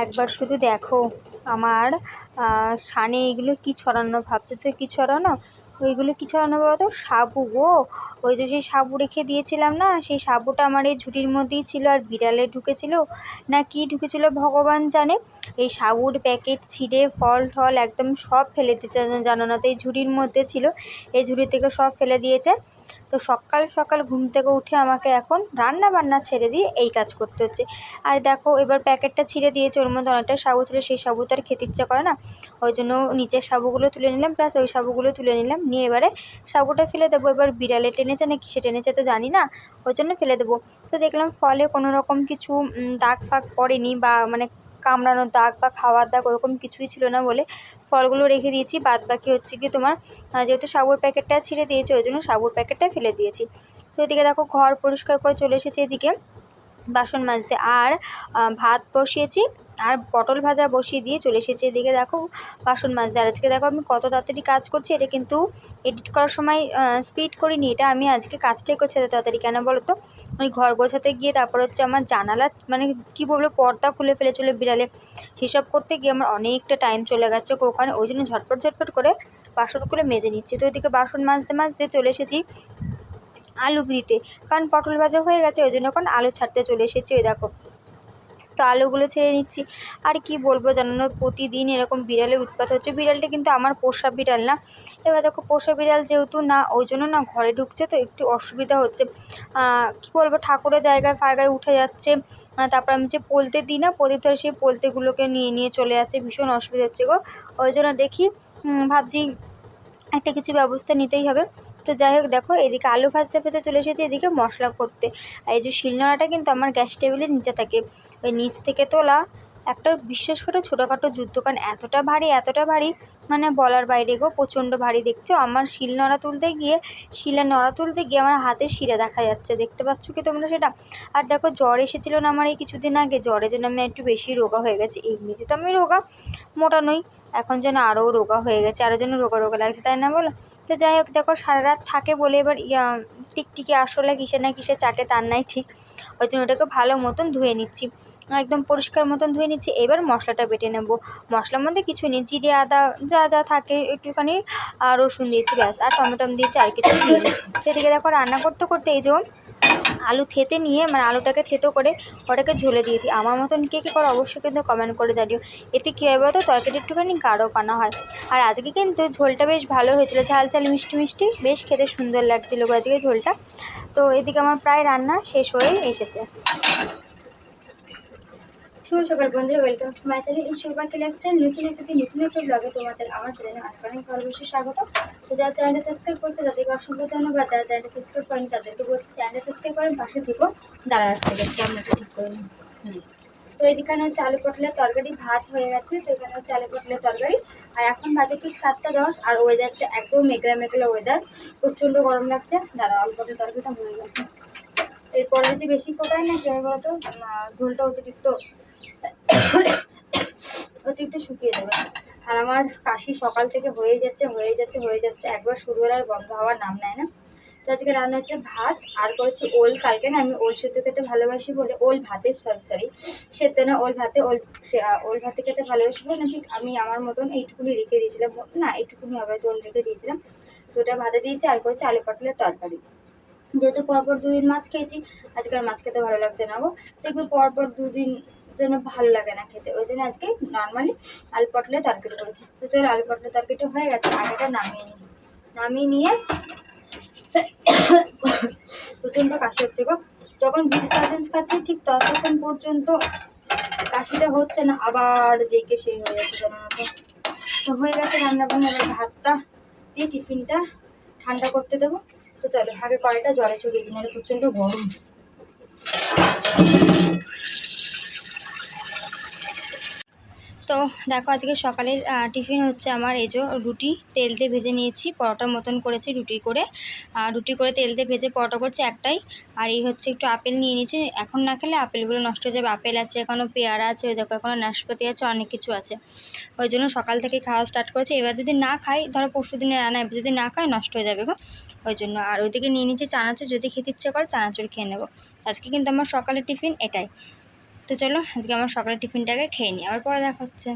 একবার শুধু দেখো আমার সানে এগুলো কি ছড়ানো, ভাবছো তো কি ছড়ানো? ওইগুলো কি ছড়ানো বলতো? সাবু গো। ওই যে সেই সাবু রেখে দিয়েছিলাম না, সেই সাবুটা আমার এই ঝুড়ির মধ্যেই ছিল। আর বিড়ালে ঢুকেছিল না কি ঢুকেছিল ভগবান জানে। এই সাবুর প্যাকেট ছিঁড়ে ফল টল একদম সব ফেলে দিয়েছে, জানো না তো এই ঝুড়ির মধ্যে ছিল, এই ঝুড়ি থেকে সব ফেলে দিয়েছে। তো সকাল সকাল ঘুম থেকে উঠে আমাকে এখন রান্না বান্না ছেড়ে দিয়ে এই কাজ করতে হচ্ছে। আর দেখো এবার প্যাকেটটা ছিঁড়ে দিয়েছে, ওর মধ্যে অনেকটা সাবু ছিল, সেই সাবু তো আর খেতে ইচ্ছা করে না, ওই জন্য নিচের সাবুগুলো তুলে নিলাম, প্লাস ওই সাবুগুলো তুলে নিলাম, নিয়ে এবারে সাবুটা ফেলে দেবো। এবার বিড়ালে টেনেছে না কিসে টেনেছে তো জানি না, ওই জন্য ফেলে দেবো। তো দেখলাম ফলে কোনো রকম কিছু দাগ ফাগ পড়েনি, বা মানে কামড়ানোর দাগ বা খাওয়ার দাগ ওরকম কিছুই ছিল না বলে ফলগুলো রেখে দিয়েছি। বাদ বাকি হচ্ছে কি তোমার যেহেতু সাবুর প্যাকেটটা ছিঁড়ে দিয়েছে ওই জন্য সাবুর প্যাকেটটা ফেলে দিয়েছি। তো এদিকে দেখো ঘর পরিষ্কার করে চলে এসেছি এদিকে বাসন মাজতে। আর ভাত বসিয়েছি আর পটল ভাজা বসিয়ে দিয়ে চলে এসেছি এদিকে দেখো বাসন মাজতে। আর আজকে দেখো আমি কত তাড়াতাড়ি কাজ করছি, এটা কিন্তু এডিট করার সময় স্পিড করিনি, এটা আমি আজকে কাজটাই করছি এত তাড়াতাড়ি। কেন বলো তো, ওই ঘর গোছাতে গিয়ে তারপর হচ্ছে আমার জানালা মানে কী বলবো পর্দা খুলে ফেলেছিল বিড়ালে, সেসব করতে গিয়ে আমার অনেকটা টাইম চলে গেছে ওখানে, ওই জন্য ঝটপট ঝটপট করে বাসনগুলো মেজে নিচ্ছি। তো এদিকে বাসন মাজতে মাজতে চলে এসেছি আলু দিতে, কারণ পটল ভাজা হয়ে গেছে ওই জন্য এখন আলু ছাড়তে চলে এসেছি। ওই দেখো তো আলুগুলো ছেড়ে নিচ্ছি। আর কি বলবো জানো না, প্রতিদিন এরকম বিড়ালের উৎপাত হচ্ছে। বিড়ালটা কিন্তু আমার পোষা বিড়াল না, এবার দেখো পোষা বিড়াল যেহেতু না ওই জন্য না ঘরে ঢুকছে, তো একটু অসুবিধা হচ্ছে। কি বলবো, ঠাকুরের জায়গায় ফায়গায় উঠে যাচ্ছে, তারপর আমি যে পোলতে দিই না প্রদীপ ধরে, সেই পোলতেগুলোকে নিয়ে নিয়ে চলে যাচ্ছে, ভীষণ অসুবিধা হচ্ছে গো। ওই জন্য দেখি ভাবছি একটা কিছু ব্যবস্থা নিতেই হবে। তো যাই হোক দেখো এদিকে আলু ভাজতে ভাজতে চলে এসেছি এদিকে মশলা করতে। আর এই যে শিলনোড়াটা কিন্তু আমার গ্যাস টেবিলের নিচে থাকে, ওই নিচ থেকে তোলা একটা বিশেষ করে ছোটোখাটো যুদ্ধ, কারণ এতটা ভারী মানে বলার বাইরে গো, প্রচণ্ড ভারী। দেখছো আমার শিলের নড়া তুলতে গিয়ে আমার হাতে শিরা দেখা যাচ্ছে, দেখতে পাচ্ছ কি তোমরা সেটা? আর দেখো জ্বর এসেছিলো না আমার এই কিছুদিন আগে, জ্বরের জন্য আমি একটু বেশি রোগা হয়ে গেছি। এমনিতে তো আমি রোগা, মোটা নই, এখন যেন আরও রোগা হয়ে গেছে, আরও যেন রোগা রোগা লাগছে, তাই না বলো? তো যাই হোক দেখো সারা রাত থাকে বলে এবার টিকটিকি আসলে কিসে না কিসে চাটে তার নাই ঠিক, ওই জন্য ওটাকে ভালো মতন ধুয়ে নিচ্ছি, একদম পরিষ্কার মতন ধুয়ে নিচ্ছি। এবার মশলাটা বেটে নেব। মশলার মধ্যে কিছু নেই, জিরে আদা যা যা থাকে, একটুখানি রসুন দিয়েছি ব্যাস, আর টমেটো দিয়েছি, আর কিছু দিইনি। সেদিকে দেখো রান্না করতে করতে এই যে আলু থেতে নিয়ে মানে আলুটাকে থেতো করে ওটাকে ঝোলে দিয়ে দিই। আমার মতন কে কী করে অবশ্যই কিন্তু কমেন্ট করে জানিও। এতে কী হয় বলতো, তরকারি একটুখানি গাঢ় পানা হয়। আর আজকে কিন্তু ঝোলটা বেশ ভালো হয়েছিল, ঝাল ঝাল মিষ্টি মিষ্টি, বেশ খেতে সুন্দর লাগছিলো আজকে ঝোলটা। তো এদিকে আমার প্রায় রান্না শেষ হয়ে এসেছে। শুভ সকাল বন্ধুরা, ওয়েলকাম টু মাই চ্যানেল সৌভাগ্য লাইফস্টাইল। নতুন একটা ব্লগে তোমাদের আমার চ্যানেলে অনেক অনেক ভালোবেসে স্বাগত। তো যারা চ্যানেলটা সাবস্ক্রাইব করছে তাদেরকে অসংখ্য ধন্যবাদ, যারা চ্যানেলটা সাবস্ক্রাইব করেন তাদেরকে বলছি চ্যানেলটা সাবস্ক্রাইব করেন, পাশে থেকো, দাঁড়া থেকে আমরা ঠিক করে নিই। তো এখানে হচ্ছে আলু পটলের তরকারি, ভাত হয়ে গেছে। তো এখানে হচ্ছে আলু পটলের তরকারি। আর এখন বাজে ঠিক 7টা 10, আর ওয়েদারটা একদম মেঘলা মেঘলা ওয়েদার, প্রচণ্ড গরম লাগছে। দাঁড়া আলু পটলের তরকারিটা হয়ে গেছে, এরপরে যদি বেশি ফোটায় না কেউ বলতো ঝোলটা অতিরিক্ত শুকিয়ে যাবে। আর আমার কাশি সকাল থেকে হয়ে যাচ্ছে, একবার শুরু হলে আর বন্ধ হওয়ার নাম নেয় না। তো আজকে রান্না হচ্ছে ভাত, আর করেছি ওল। কালকে না আমি ওল সেদ্ধ খেতে ভালোবাসি বলে, ওল ভাতে সরি সেদ্ধ না, ওল ভাতে খেতে ভালোবাসি বলে না, ঠিক আমি আমার মতন এইটুকুনি রেখে দিয়েছিলাম, না এইটুকুনি হবে তো ওল রেখে দিয়েছিলাম। তো ওটা ভাতে দিয়েছি, আর করেছি আলু পটলের তরকারি। যেহেতু পরপর 2 দিন মাছ খেয়েছি, আজকে আর মাছ খেতে ভালো লাগছে না গো। দেখবি পরপর 2 দিন জন্য ভালো লাগে না খেতে, ওই জন্য আজকে নর্মালি আলু পটলের তরকারি করেছি। তো চলো আলু পটলের তরকারিটা হয়ে গেছে, আগেটা নামিয়ে নিয়ে প্রচণ্ড কাশি হচ্ছে গো। যখন বিগ সার্জেন্স খাচ্ছি ঠিক ততক্ষণ পর্যন্ত কাশিটা হচ্ছে না, আবার যেকে সেই হয়ে যাচ্ছে জানার মতো। তো হয়ে গেছে রান্না বান্না, ভাতটা দিয়ে টিফিনটা ঠান্ডা করতে দেবো। তো চলো আগে কড়াইটা জলে চড়িয়ে দিন, আর প্রচণ্ড গরম। তো দেখো আজকে সকালের টিফিন হচ্ছে আমার এই যে রুটি তেল দিয়ে ভেজে নিয়েছি, পরোটার মতন করেছি, রুটি করে তেল দিয়ে ভেজে পরোটা করছি একটাই। আর এই হচ্ছে একটু আপেল নিয়ে নিয়েছি, এখন না খেলে আপেলগুলো নষ্ট হয়ে যাবে। আপেল আছে, এখনও পেয়ারা আছে, ওই দেখো এখনও নাশপাতি আছে, অনেক কিছু আছে, ওই জন্য সকাল থেকে খাওয়া স্টার্ট করেছি। এবার যদি না খাই, ধরো পরশু দিনে রান্না, যদি না খাই নষ্ট হয়ে যাবে গো, ওই জন্য। আর ওইদিকে নিয়ে নিচ্ছি চানাচুর, যদি খেতে ইচ্ছে করে চানাচুর খেয়ে নেবো। আজকে কিন্তু আমার সকালের টিফিন এটাই। তো চলো আজকে আমার সকালের টিফিনটাকে খেয়ে নিই, আবার পরে দেখা হচ্ছে।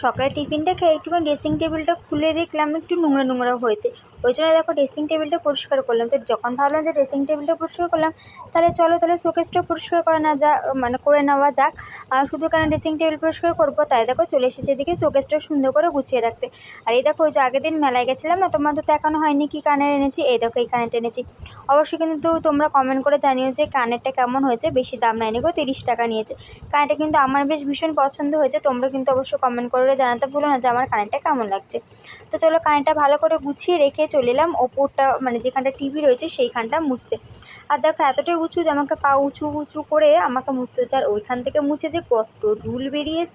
সকালের টিফিনটা খেয়ে একটুখানি ড্রেসিং টেবিলটা খুলে দেখলাম একটু নোংরা নোংরা হয়েছে, ওই জন্য দেখো ড্রেসিং টেবিলটা পরিষ্কার করলাম। তো যখন ভাবলাম যে ড্রেসিং টেবিলটা পরিষ্কার করলাম, তাহলে চলো তাহলে শোকেসটা পরিষ্কার করে না যা মানে করে নেওয়া যাক। আর শুধু কেন ড্রেসিং টেবিল পরিষ্কার করবো, তাই দেখো চলে এসেছে এদিকে শোকেসটা সুন্দর করে গুছিয়ে রাখতে। আর এই দেখো ওই যে আগের দিন মেলায় গেছিলাম না, তোমাদের তো এখনো হয়নি কি কানের এনেছি, এই দেখো এই কানেরটা এনেছি। অবশ্যই কিন্তু তোমরা কমেন্ট করে জানিও যে কানেরটা কেমন হয়েছে, বেশি দাম নেয়নি গো, 30 টাকা নিয়েছে। কানেরটা কিন্তু আমার বেশ ভীষণ পছন্দ হয়েছে, তোমরা কিন্তু অবশ্যই কমেন্ট করে জানাতে ভুলো না যে আমার কানেরটা কেমন লাগছে। তো চলো কানেরটা ভালো করে গুছিয়ে রেখে চলে এলাম ওপরটা মানে যেখানটা টিভি রয়েছে সেইখানটা মুছতে। আর দেখো এতটাই উঁচু যে আমাকে পা উঁচু উঁচু করে আমাকে মুছতে হচ্ছে। আর ওইখান থেকে মুছে যে কত ঝুল বেরিয়েছে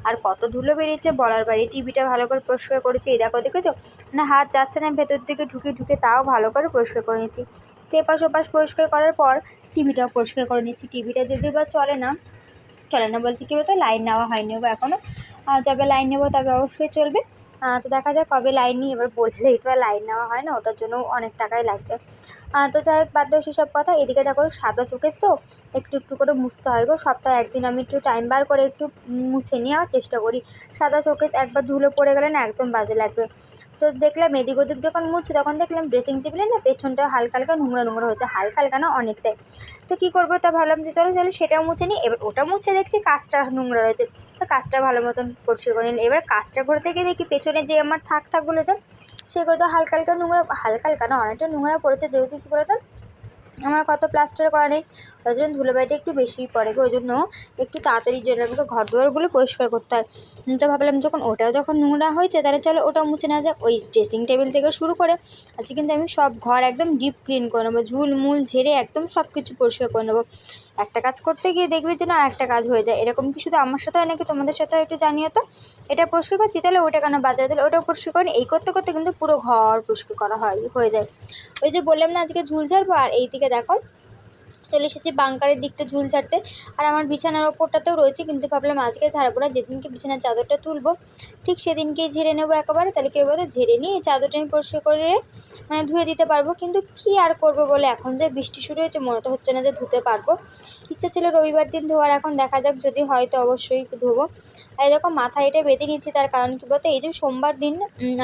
আর কত ধুলো বেরিয়েছে বলার বাইরে। টিভিটা ভালো করে পরিষ্কার করেছি, এই দেখো দেখেছো না হাত যাচ্ছে না ভেতর দিকে ঢুকে ঢুকে, তাও ভালো করে পরিষ্কার করে নিচ্ছি। তো এপাশ ওপাশ পরিষ্কার করার পর টিভিটাও পরিষ্কার করে নিচ্ছি। টিভিটা যদিও বা চলে না বলতে কী বলতো, লাইন নেওয়া হয়নি গো এখনও, যবে লাইন নেবো তবে অবশ্যই চলবে। তো দেখা যাক কবে লাইন নিই, এবার বললেই তো আর লাইন নেওয়া হয় না, ওটার জন্য অনেক টাকাই লাগবে। তো যাই হোক বাদ দাও সেসব কথা। এদিকে দেখো সাদা শোকেস তো একটু একটু করে মুছতে হয় গো, সপ্তাহে একদিন আমি একটু টাইম বার করে একটু মুছে নেওয়ার চেষ্টা করি। সাদা শোকেস একবার ধুলো পড়ে গেলে না একদম বাজে লাগবে। তো দেখলাম এদিক ওদিক যখন মুছি তখন দেখলাম ড্রেসিং টেবিলে না পেছনটা হালকা হালকা নোংরা নোংরা হয়েছে, হালকা হালকা না অনেকটাই। তো কী করবো, তা ভাবলাম যে চলো সেটাও মুছে নিই। এবার ওটা মুছে দেখছি কাঁচটা নোংরা রয়েছে, তো কাঁচটা ভালো মতন পরিষ্কার করে নিন। এবার কাঁচটা করতে গিয়ে দেখি পেছনে যে আমার থাকগুলো যে সেগুলো তো হালকা হালকা নোংরা, হালকা হালকা না অনেকটা নোংরা পড়েছে, যেহেতু কী বলতো আমার কত প্লাস্টার করা নেই, ওই জন্য ধুলোবালিটা একটু বেশিই পড়ে গো, ওই জন্য একটু তাড়াতাড়ি জন্য আমাকে ঘর দুয়ারগুলো পরিষ্কার করতে হয়। তো ভাবলাম যখন নোংরা হয়েছে তাহলে চলো ওটাও মুছে নেওয়া যাক। ওই ড্রেসিং টেবিল থেকে শুরু করে আজকে কিন্তু আমি সব ঘর একদম ডিপ ক্লিন করে নেবো, ঝুল মূল ঝেড়ে একদম সব কিছু পরিষ্কার করে নেবো। একটা কাজ করতে গিয়ে দেখবে যে না একটা কাজ হয়ে যায়, এরকম কি শুধু আমার সাথে হয় নাকি তোমাদের সাথে একটু জানিও তো। এটা পরিষ্কার করছি তাহলে ওটা কেন বাদ যায়, তাহলে ওটাও পরিষ্কার করি, এই করতে করতে কিন্তু পুরো ঘর পরিষ্কার করা হয়ে যায়। ওই যে বললাম না আজকে ঝুল ঝাড়বো, আর এই দিকে দেখো চলে এসেছি বাঙ্কারের দিকটা ঝুল ছাড়তে। আর আমার বিছানার ওপরটাতেও রয়েছে, কিন্তু ভাবলাম আজকে ঝাড়বো না, যেদিনকে বিছানার চাদরটা তুলবো ঠিক সেদিনকেই ঝেড়ে নেবো একেবারে, তাহলে কী বলতো ঝেড়ে নিয়ে চাদরটা আমি পরিষ্কার করে মানে ধুয়ে দিতে পারবো। কিন্তু কি আর করবো বলে, এখন যে বৃষ্টি শুরু হয়েছে মনে তো হচ্ছে না যে ধুতে পারবো। ইচ্ছা ছিল রবিবার দিন ধোয়ার, এখন দেখা যাক যদি হয় তো অবশ্যই ধোবো। আর দেখো মাথা এটা বেঁধে নিচ্ছি, তার কারণ কী বলতো এই যে সোমবার দিন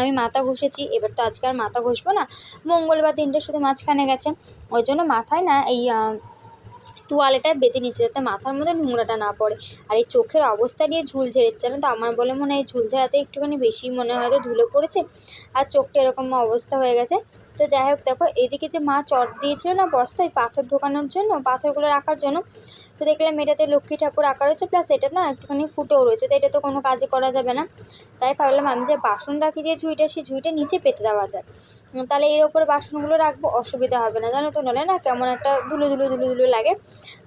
আমি মাথা ঘষেছি, এবার তো আজকে আর মাথা ঘষবো না, মঙ্গলবার দিনটা শুধু মাঝখানে গেছে, ওই জন্য মাথায় না এই তোয়ালেটা বেঁধে নিচ্ছে যাতে মাথার মধ্যে নোংরাটা না পড়ে। আর এই চোখের অবস্থা নিয়ে ঝুল ঝেড়েছে জানো তো, আমার বলে মনে হয় ঝুল ঝেড়াতে একটুখানি বেশি মনে হয়তো ধুলো পড়েছে আর চোখটা এরকম অবস্থা হয়ে গেছে। তো যাই হোক দেখো এদিকে যে মা চট দিয়েছিল না বস্তায় পাথর ঢোকানোর জন্য, পাথরগুলো রাখার জন্য, তো দেখলাম এটাতে লক্ষ্মী ঠাকুর আঁকা রয়েছে, প্লাস এটা না একটুখানি ফুটেও রয়েছে, তো এটা তো কোনো কাজে করা যাবে না। তাই ভাবলাম আমি যে বাসন রাখি যে ঝুঁইটা, সেই ঝুঁইটা নিচে পেতে দেওয়া যায়, তাহলে এর ওপরে বাসনগুলো রাখবো, অসুবিধা হবে না জানো তো, নলে না কেমন একটা ধুলো ধুলো ধুলো ধুলো লাগে।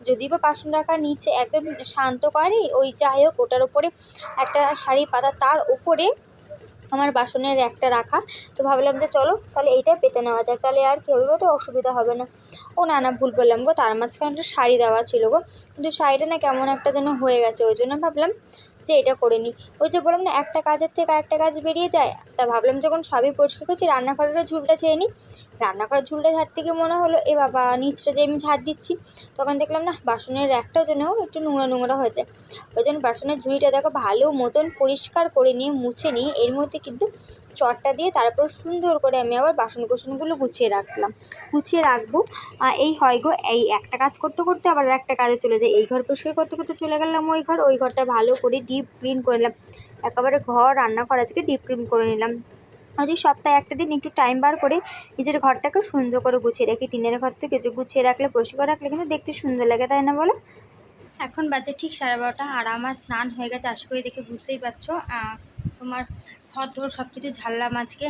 যদি বা বাসন রাখা নিচে একদম শান্ত করেনি, ওই যাই হোক ওটার ওপরে একটা শাড়ি পাতা, তার উপরে আমার বাসনের র্যাকটা রাখা। তো ভাবলাম যে চলো তাহলে এইটাই পেতে নেওয়া যাক, তাহলে আর কী হবে তো অসুবিধা হবে না। ও না না ভুল করলাম গো, তার মাঝখানে একটা শাড়ি দেওয়া ছিল গো, কিন্তু শাড়িটা না কেমন একটা যেন হয়ে গেছে, ওই জন্য ভাবলাম যে এটা করে নিই। ওই যে বললাম না একটা কাজের থেকে আরেকটা কাজ বেরিয়ে যায়, তা ভাবলাম যখন সবই পরিষ্কার করছি রান্নাঘরেরও ঝুলটা ছেড়ে নিই। রান্নাঘরের ঝুলটা ঝাড়তে গিয়ে মনে হলো এ বাবা নিচটা যে আমি ঝাড় দিচ্ছি, তখন দেখলাম না বাসনের র্যাকটাও যেন একটু নোংরা নোংরা হয়েছে, ওই জন্য বাসনের ঝুড়িটা দেখো ভালো মতন পরিষ্কার করে নিয়ে মুছে নিয়ে এর মধ্যে কিন্তু চটটা দিয়ে তারপর সুন্দর করে আমি আবার বাসন কোসনগুলো গুছিয়ে রাখবো। এই হয় গো, এই একটা কাজ করতে করতে আবার একটা কাজে চলে যায়, এই ঘর পরিষ্কার করতে করতে চলে গেলাম ওই ঘরটা ভালো করে ডিপ ক্লিন করে নিলাম, একেবারে ঘর রান্নাঘর আজকে ডিপ ক্লিন করে নিলাম। ওই যে সপ্তাহে একটা দিন একটু টাইম বার করে নিজের ঘরটাকে সুন্দর করে গুছিয়ে রাখি, টিনের ঘর থেকে কিছু গুছিয়ে রাখলে পরিষ্কার রাখলে কিন্তু দেখতে সুন্দর লাগে, তাই না বলো। এখন বাজে ঠিক 12:30 আর আমার স্নান হয়ে গেছে, আশা করি দেখে বুঝতেই পারছো। তোমার ঘর ধর সব কিছু ঝাড়লাম আজকে,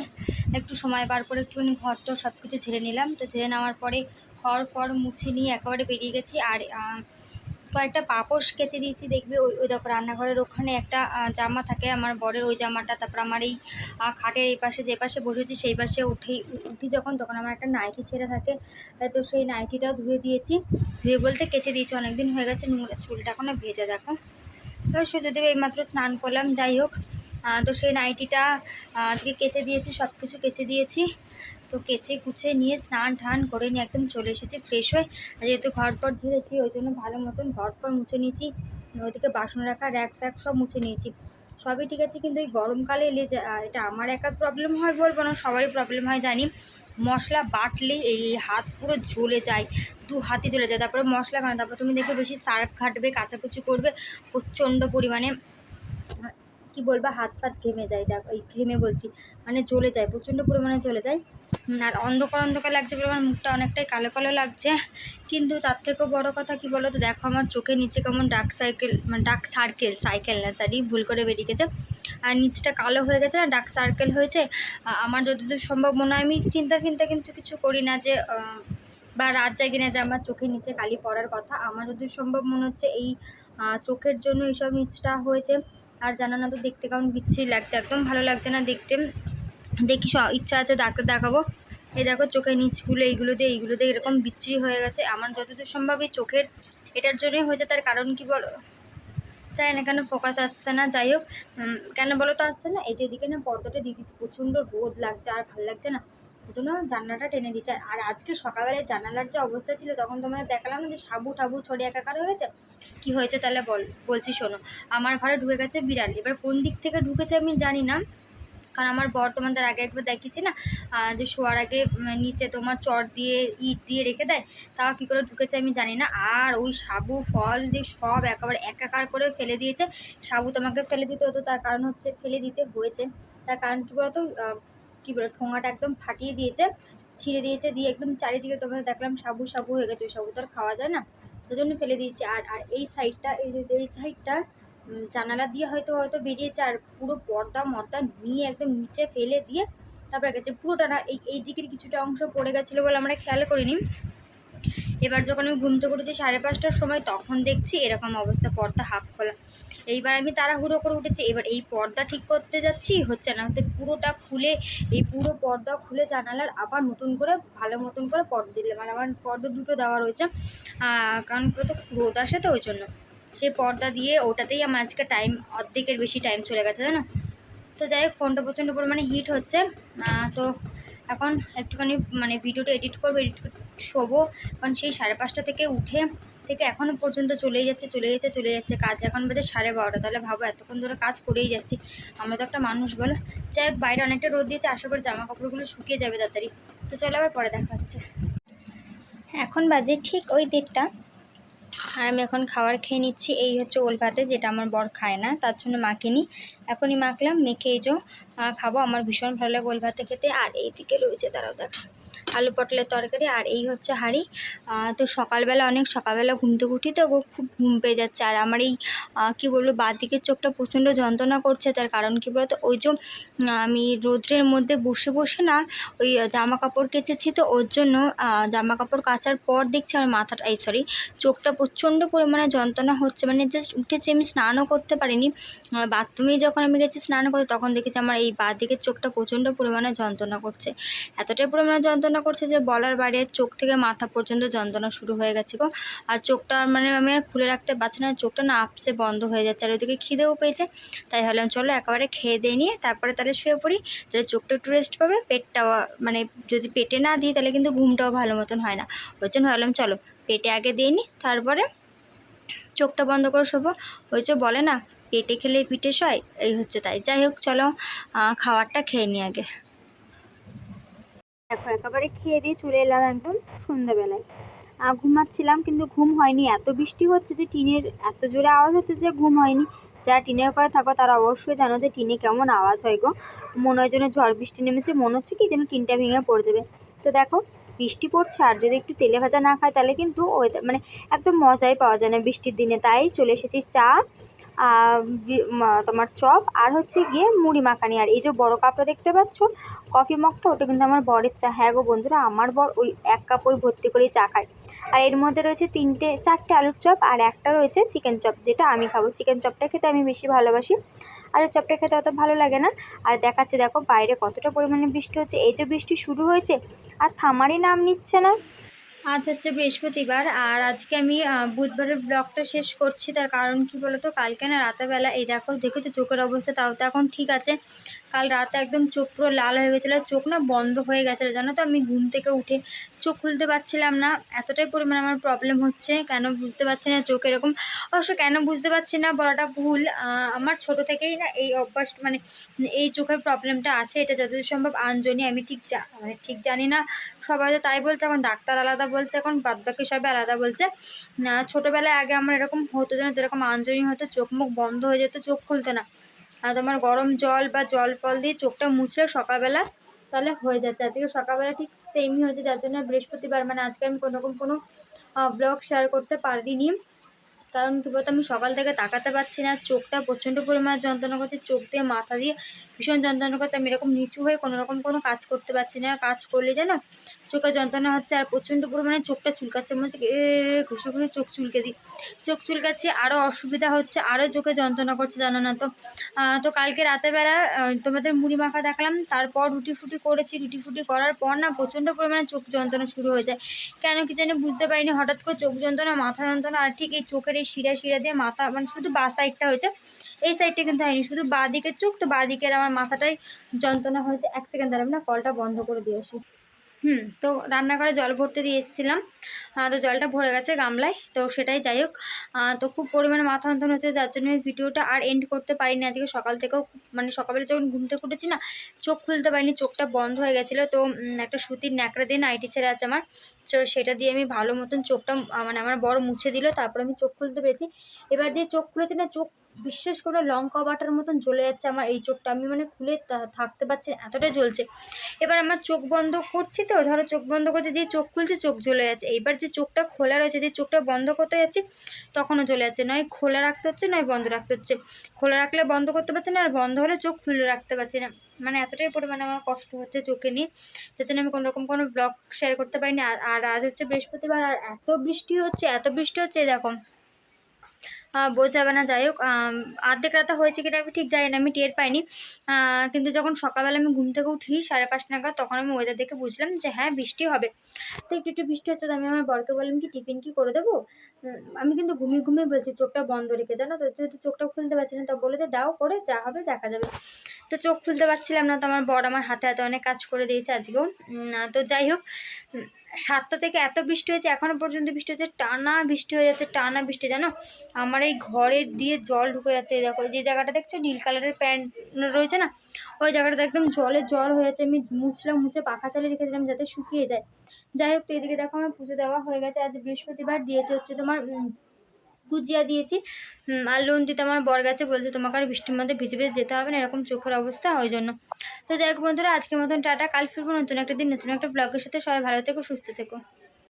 একটু সময় বার করে একটুখানি ঘর তো সব কিছু ঝেড়ে নিলাম। তো ঝেড়ে নেওয়ার পরে ঘর মুছে নিয়ে একেবারে বেরিয়ে গেছি। আর কয়েকটা পাপোশ কেচে দিয়েছি, দেখবে ওই দেখো রান্নাঘরের ওখানে একটা জামা থাকে আমার বরের, ওই জামাটা, তারপর আমার এই খাটের এই পাশে যে পাশে বসেছি সেই পাশে উঠি যখন তখন আমার একটা নাইটি ছেঁড়া থাকে, তো সেই নাইটিটাও ধুয়ে দিয়েছি, ধুয়ে বলতে কেচে দিয়েছি, অনেকদিন হয়ে গেছে, নোংরা চুলটা এখনও ভেজে দেখো। তো সে যদি এইমাত্র স্নান করলাম, যাই হোক তো সেই নাইটিটা আজকে কেচে দিয়েছি, সব কিছু কেচে দিয়েছি। তো তো কেচে কুচে নিয়ে স্নান টান করে নিয়ে একদম চলে এসেছি ফ্রেশ হয়ে। যেহেতু ঘর ফর ঝেড়েছি ওই জন্য ভালো মতন ঘর ফর মুছে নিয়েছি, ওইদিকে বাসন রাখা র্যাক ফ্যাক সব মুছে নিয়েছি, সবই ঠিক আছে। কিন্তু এই গরমকালে এলে এটা আমার একার প্রবলেম হয় বলবো না, সবারই প্রবলেম হয় জানি। মশলা বাটলেই এই হাত পুরো জ্বলে যায়, দু হাতে জ্বলে যায়। তারপরে মশলা খানা, তারপর তুমি দেখবে বেশি সার্ফ ঘাটবে, কাচাকুচি করবে, প্রচণ্ড পরিমাণে কি বলবো হাত ফাত ঘেমে যায়। দেখো এই ঘেমে বলছি মানে জ্বলে যায়, প্রচণ্ড পরিমাণে জ্বলে যায়। আর অন্ধকার অন্ধকার লাগছে বলে আমার মুখটা অনেকটাই কালো কালো লাগছে। কিন্তু তার থেকেও বড় কথা কি বলো তো, দেখো আমার চোখের নিচে কেমন ডার্ক সাইকেল না সরি ভুল করে বেরিয়ে গেছে, আর নিচটা কালো হয়ে গেছে না, ডার্ক সার্কেল হয়েছে। আমার যতদূর সম্ভব মনে হয়, আমি চিন্তা কিন্তু কিছু করি না যে বা রাত জাগি না যে আমার চোখের নিচে কালি পড়ার কথা। আমার যতদূর সম্ভব মনে হচ্ছে এই চোখের জন্য এইসব নিচটা হয়েছে। আর জানো না তো দেখতে কেমন বিচ্ছিরি লাগছে, একদম ভালো লাগছে না দেখতে। দেখি ইচ্ছা আছে ডাক্তার দেখাবো। এই দেখো চোখের নিচগুলো এইগুলো দিয়ে এরকম বিচ্ছিরি হয়ে গেছে। আমার যতদূর সম্ভব এই চোখের এটার জন্যই হয়েছে। তার কারণ কি বলো, চাই না কেন ফোকাস আসছে না। যাই হোক, কেন বলো তো আসছে না, এই যে এদিকে না পর্দাটা দিয়ে দিচ্ছি, প্রচণ্ড রোদ লাগছে আর ভালো লাগছে না, ওই জন্য জানলাটা টেনে দিচ্ছে। আর আজকে সকালবেলায় জানালার যে অবস্থা ছিল তখন তোমাদের দেখালাম না যে সাবু টাবু ছড়ে একাকার হয়ে গেছে। কি হয়েছে তাহলে বলছি শোনো। আমার ঘরে ঢুকে গেছে বিড়াল, এবার কোন দিক থেকে ঢুকেছে আমি জানি না, কারণ আমার বর তোমাদের আগে একবার দেখিয়েছি না যে শোয়ার আগে নিচে তোমার চট দিয়ে ইট দিয়ে রেখে দেয়, তাও কী করে ঢুকেছে আমি জানি না। আর ওই সাবু ফল দিয়ে সব একেবারে একাকার করে ফেলে দিয়েছে। সাবু তোমাকে ফেলে দিতে হতো, তার কারণ হচ্ছে ফেলে দিতে হয়েছে, তার কারণ কী বলতো কী বলে ঠোঙাটা একদম ফাটিয়ে দিয়েছে, ছিঁড়ে দিয়েছে, দিয়ে একদম চারিদিকে তোমাদের দেখলাম সাবু সাবু হয়ে গেছে। ওই সাবু তো আর খাওয়া যায় না, ওই জন্য ফেলে দিয়েছি। আর এই সাইডটা এই সাইডটা জানালা দিয়ে হয়তো বেরিয়েছে, আর পুরো পর্দা নিয়ে একদম নিচে ফেলে দিয়ে তারপরে গেছে পুরোটা না। এই দিকের কিছুটা অংশ পড়ে গেছিলো বলে আমরা খেয়াল করিনি। এবার যখন আমি ঘুম থেকে উঠেছি 5:30টার সময়, তখন দেখছি এরকম অবস্থা, পর্দা হাফ খোলা। এইবার আমি তাড়াহুড়ো করে উঠেছি, এবার এই পর্দা ঠিক করতে যাচ্ছি, হচ্ছে না, তো পুরোটা খুলে এই পুরো পর্দা খুলে জানালার আবার নতুন করে ভালো মতন করে পর্দা দিলাম। আর আমার পর্দা দুটো দেওয়া রয়েছে, কারণ পুরো তো রোদ আসে তো ওই জন্য। সেই পর্দা দিয়ে ওটাতেই আমার আজকে টাইম অর্ধেকের বেশি টাইম চলে গেছে জানো। তো যাই হোক, ফোনটা প্রচণ্ড পরিমাণে হিট হচ্ছে। তো এখন একটুখানি মানে ভিডিওটা এডিট করবো, শোবো, কারণ সেই 5:30 থেকে উঠে থেকে এখনও পর্যন্ত চলেই যাচ্ছে কাজ। এখন বাজে 12:30, তাহলে ভাবো এতক্ষণ ধরে কাজ করেই যাচ্ছি। আমরা তো একটা মানুষ বলো। যাই হোক, বাইরে অনেকটা রোদ দিয়েছে, আশা করি জামা কাপড়গুলো শুকিয়ে যাবে তাড়াতাড়ি। তো চলো আবার পরে দেখা হচ্ছে। এখন বাজে ঠিক ওই 1:30, আর আমি এখন খাবার খেয়ে নিচ্ছি। এই হচ্ছে ওল ভাতে, যেটা আমার বর খায় না, তার জন্য মাকে নিই, এখনই মাখলাম, মেখে এই যে খাবো। আমার ভীষণ ভালো লাগে ওল ভাতে খেতে। আর এইদিকে রয়েছে, দাঁড়াও দেখো, আলু পটলের তরকারি, আর এই হচ্ছে হাঁড়ি। তো অনেক সকালবেলা ঘুম থেকে উঠি তো খুব ঘুম পেয়ে যাচ্ছে। আর আমার এই কী বলবো বাঁ দিকের চোখটা প্রচণ্ড যন্ত্রণা করছে। তার কারণ কী বলতো, ওই যে আমি রৌদ্রের মধ্যে বসে বসে না ওই জামা কাপড় কেচেছি, তো ওর জন্য জামা কাপড় কাচার পর দেখছি আমার মাথাটা চোখটা প্রচণ্ড পরিমাণে যন্ত্রণা হচ্ছে। মানে জাস্ট উঠেছি, আমি স্নানও করতে পারিনি, বাথরুমে যখন আমি গেছি স্নান করতে তখন দেখেছি আমার এই বাঁ দিকের চোখটা প্রচণ্ড পরিমাণে যন্ত্রণা করছে। এতটাই পরিমাণে যন্ত্রণা করছে যে বলার বাইরে, চোখ থেকে মাথা পর্যন্ত যন্ত্রণা শুরু হয়ে গেছে গো। আর চোখটা মানে আমি আর খুলে রাখতে পারছি না, চোখটা না আপসে বন্ধ হয়ে যাচ্ছে। আর ওইদিকে খিদেও পেয়েছে, তাই ভাবলাম চলো একেবারে খেয়ে দিয়ে নিয়ে তারপরে তাহলে শুয়ে পড়ি, তাহলে চোখটা একটু রেস্ট পাবে, পেটটাও মানে যদি পেটে না দিই তাহলে কিন্তু ঘুমটাও ভালো মতন হয় না। ওই জন্য ভাবলাম চলো পেটে আগে দিয়ে নিই, তারপরে চোখটা বন্ধ করে শোবো। ওই যে বলে না পেটে খেলে পিঠে সয়, এই হচ্ছে তাই। যাই হোক চলো খাবারটা খেয়ে নিই আগে। দেখো একেবারে খেয়ে দিয়ে চলে এলাম একদম সন্ধ্যাবেলায়। ঘুমাচ্ছিলাম কিন্তু ঘুম হয়নি, এত বৃষ্টি হচ্ছে যে টিনের এত জোরে আওয়াজ হচ্ছে যে ঘুম হয়নি। যারা টিনের ঘরে থাকো তারা অবশ্যই জানো যে টিনে কেমন আওয়াজ হয় গো। মনে হয় যেন ঝড় বৃষ্টি নেমেছে, মনে হচ্ছে কি যেন টিনটা ভেঙে পড়ে যাবে। তো দেখো বৃষ্টি পড়ছে, আর যদি একটু তেলে ভাজা না খায় তাহলে কিন্তু ওই মানে একদম মজাই পাওয়া যায় না বৃষ্টির দিনে। তাই চলে এসেছি চা, তোমার চপ, আর হচ্ছে গিয়ে মুড়ি মাখানি। আর এই যে বড় কাপটা দেখতে পাচ্ছ কফি মগটা, ওটা কিন্তু আমার বরের চা। হ্যাঁ গো বন্ধুরা, আমার বর ওই 1 কাপ ওই ভর্তি করেই চা খায়। আর এর মধ্যে রয়েছে 4টে আলুর চপ, আর একটা রয়েছে চিকেন চপ, যেটা আমি খাবো। চিকেন চপটা খেতে আমি বেশি ভালোবাসি, আলুর চপটা খেতে অত ভালো লাগে না। আর দেখাচ্ছে দেখো বাইরে কতটা পরিমাণে বৃষ্টি হচ্ছে। এই যে বৃষ্টি শুরু হয়েছে আর থামারই নাম নিচ্ছে না। আজ হচ্ছে বৃহস্পতিবার, আর আজকে আমি বুধবারের ব্লগটা শেষ করছি। তার কারণ কি বলতো, কালকে না রাতেরবেলা এই দেখেছো চোখের অবস্থা, তাও তো এখন ঠিক আছে। কাল রাতে একদম চোখ পুরো লাল হয়ে গেছিলো, চোখ না বন্ধ হয়ে গেছিলো জানো তো। আমি ঘুম থেকে উঠে চোখ খুলতে পারছিলাম না, এতটাই পরিমাণে আমার প্রবলেম হচ্ছে, কেন বুঝতে পারছি না। চোখ এরকম অবশ্য কেন বুঝতে পারছি না বলাটা ভুল, আমার ছোট থেকেই না এই অভ্যাস, মানে এই চোখের প্রবলেমটা আছে। এটা যতদূর সম্ভব আঞ্জনি, আমি ঠিক জানি না, সবাই তো তাই বলছে। এখন ডাক্তার আলাদা বলছে, এখন বাদবাকি সবাই আলাদা বলছে। ছোটোবেলায় আগে আমার এরকম হতো যেন, যেরকম আঞ্জনি হতো, চোখ মুখ বন্ধ হয়ে যেত, চোখ খুলতো না। আর তোমার গরম জল বা জল ফল দিয়ে চোখটা মুছলে সকালবেলা তাহলে হয়ে যাচ্ছে। আজকে সকালবেলা ঠিক সেমই হয়েছে, যার জন্য বৃহস্পতিবার মানে আজকে আমি কোনো ব্লগ শেয়ার করতে পারিনি। কারণ কী বলতো, আমি সকাল থেকে তাকাতে পারছি না, চোখটা প্রচণ্ড পরিমাণে যন্ত্রণা করছে, চোখ দিয়ে মাথা দিয়ে ভীষণ যন্ত্রণা করছে। আমি এরকম নিচু হয়ে কোনো কাজ করতে পারছি না, কাজ করলে যেন চোখে যন্ত্রণা হচ্ছে, আর প্রচণ্ড পরিমাণে চোখটা চুলকাচ্ছে, মনে হচ্ছে ঘুষে ঘুষে চোখ চুলকাচ্ছে, আরও অসুবিধা হচ্ছে, আরও চোখে যন্ত্রণা করছে, জানো না তো। তো কালকে রাতেরবেলা তোমাদের মুড়ি মাখা দেখলাম, তারপর রুটি ফুটি করেছি, রুটি ফুটি করার পর না প্রচণ্ড পরিমাণে চোখ যন্ত্রণা শুরু হয়ে যায়, কেন কি জানি বুঝতে পারিনি। হঠাৎ করে চোখ যন্ত্রণা, মাথা যন্ত্রণা, আর ঠিক এই চোখের এই শিরা দিয়ে মাথা, মানে শুধু বাঁ সাইডটা হয়েছে, এই সাইডটা কিন্তু হয়নি, শুধু বাঁ দিকের চোখ। তো বাঁ দিকের আমার মাথাটাই যন্ত্রণা হয়েছে। 1 সেকেন্ড দাঁড়াবে না, কলটা বন্ধ করে দিয়ে আসি। তো রান্নাঘরে জল ভরতে দিয়ে এসেছিলাম, তো জলটা ভরে গেছে গামলায়, তো সেটাই যাই হোক। তো খুব পরিমাণে মাথা যন্ত্রণা হচ্ছে, যার জন্য আমি ভিডিওটা আর এন্ড করতে পারিনি আজকে। সকাল থেকেও মানে সকালবেলা যখন ঘুম থেকে উঠেছি না, চোখ খুলতে পারিনি, চোখটা বন্ধ হয়ে গেছিলো। তো একটা সুতির ন্যাকড়া দিয়ে নাইটি ছেড়ে আছে আমার, তো সেটা দিয়ে আমি ভালো মতন চোখটা মানে আমার বড় মুছে দিল, তারপর আমি চোখ খুলতে পেরেছি। এবার দিয়ে চোখ খুলেছে না, চোখ বিশেষ করে লঙ্কা বাটার মতন জ্বলে যাচ্ছে আমার এই চোখটা, আমি মানে খুলে থাকতে পারছি না, এতটাই জ্বলছে। এবার আমার চোখ বন্ধ করছি, তো ধরো চোখ বন্ধ করছে, যে চোখ খুলছে চোখ জ্বলে যাচ্ছে। এইবার যে চোখটা খোলা রয়েছে, যে চোখটা বন্ধ করতে যাচ্ছি তখনও জ্বলে যাচ্ছে, নয় খোলা রাখতে হচ্ছে নয় বন্ধ রাখতে হচ্ছে। খোলা রাখলে বন্ধ করতে পারছি না, আর বন্ধ হলে চোখ খুলে রাখতে পারছি না, মানে এতটাই পরিমাণে আমার কষ্ট হচ্ছে চোখে নিয়ে, যার জন্য আমি কোনো ব্লগ শেয়ার করতে পারিনি। আর আজ হচ্ছে বৃহস্পতিবার, আর এত বৃষ্টি হচ্ছে দেখো, বোঝাবে না। যাই হোক, অর্ধেক রাতে হয়েছে কিনা আমি ঠিক জানি না, আমি টের পাইনি। কিন্তু যখন সকালবেলা আমি ঘুম থেকে উঠি 5:30 নাগাদ, তখন আমি ওয়েদার দেখে বুঝলাম যে হ্যাঁ বৃষ্টি হবে। তো একটু বৃষ্টি হচ্ছে, তো আমি আমার বরকে বললাম কি টিফিন কি করে দেবো। আমি কিন্তু ঘুমিয়ে বলছি, চোখটা বন্ধ রেখে, জানো তো, যেহেতু চোখটা খুলতে পারছি না, তো বলে যে দাও করে, যা হবে দেখা যাবে। তো চোখ খুলতে পারছিলাম না, তো আমার বর আমার হাতে হাতে অনেক কাজ করে দিয়েছে আজকেও। তো যাই হোক, 7টা থেকে এত বৃষ্টি হয়েছে, এখনও পর্যন্ত বৃষ্টি হচ্ছে, টানা বৃষ্টি হয়ে যাচ্ছে, টানা বৃষ্টি, জানো। আমার এই ঘরের দিয়ে জল ঢুকে যাচ্ছে, দেখো যে জায়গাটা দেখছো নীল কালারের প্যান্ট রয়েছে না, ওই জায়গাটা একদম জল হয়ে যাচ্ছে। আমি মুছে পাখা চালিয়ে রেখে দিলাম যাতে শুকিয়ে যায়। যাই হোক, তো এদিকে দেখো আমার পুজো দেওয়া হয়ে গেছে। আজ বৃহস্পতিবার, দিয়েছে হচ্ছে তোমার গুজিয়া দিয়েছি, আর লোন দিতে আমার বর গেছে, বলছে তোমাকে আর বৃষ্টির মধ্যে ভিজে যেতে হবে না, এরকম চোখের অবস্থা, ওই জন্য। তো যাই হোক বন্ধুরা, আজকের মতন টাটা, কাল ফিরবো নতুন একটা দিন নতুন একটা ব্লগের সাথে। সবাই ভালো থেকো, সুস্থ থেকো।